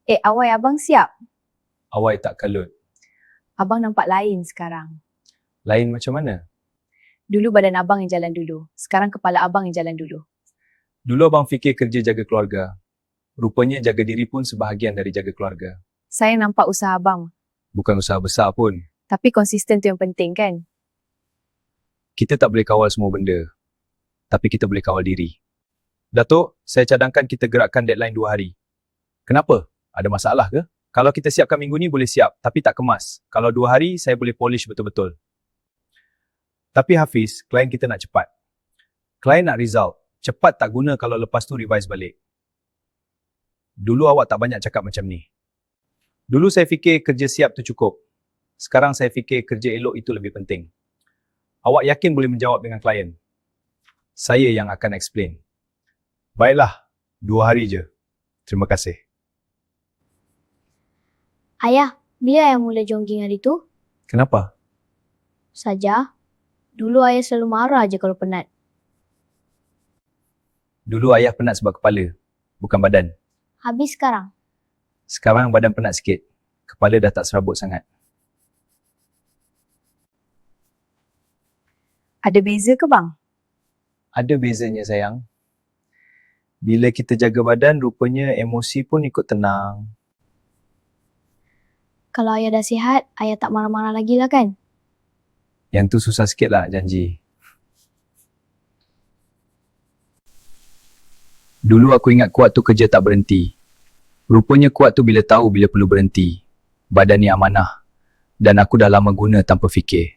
Awai, abang siap? Awai tak kalut. Abang nampak lain sekarang. Lain macam mana? Dulu badan abang yang jalan dulu. Sekarang kepala abang yang jalan dulu. Dulu abang fikir kerja jaga keluarga. Rupanya jaga diri pun sebahagian dari jaga keluarga. Saya nampak usaha abang. Bukan usaha besar pun. Tapi konsisten tu yang penting kan? Kita tak boleh kawal semua benda. Tapi kita boleh kawal diri. Datuk, saya cadangkan kita gerakkan deadline 2 hari. Kenapa? Ada masalah ke? Kalau kita siapkan minggu ni boleh siap, tapi tak kemas. Kalau 2 hari, saya boleh polish betul-betul. Tapi Hafiz, klien kita nak cepat. Klien nak result. Cepat tak guna kalau lepas tu revise balik. Dulu awak tak banyak cakap macam ni. Dulu saya fikir kerja siap tu cukup. Sekarang saya fikir kerja elok itu lebih penting. Awak yakin boleh menjawab dengan klien? Saya yang akan explain. Baiklah, 2 hari je. Terima kasih. Ayah, bila ayah mula jogging hari tu? Kenapa? Saja. Dulu ayah selalu marah aja kalau penat. Dulu ayah penat sebab kepala, bukan badan. Habis sekarang? Sekarang badan penat sikit. Kepala dah tak serabut sangat. Ada beza ke bang? Ada bezanya sayang. Bila kita jaga badan, rupanya emosi pun ikut tenang. Kalau ayah dah sihat, ayah tak marah-marah lagi lah kan? Yang tu susah sikit lah, janji. Dulu aku ingat kuat tu kerja tak berhenti. Rupanya kuat tu bila tahu bila perlu berhenti. Badan ni amanah. Dan aku dah lama guna tanpa fikir.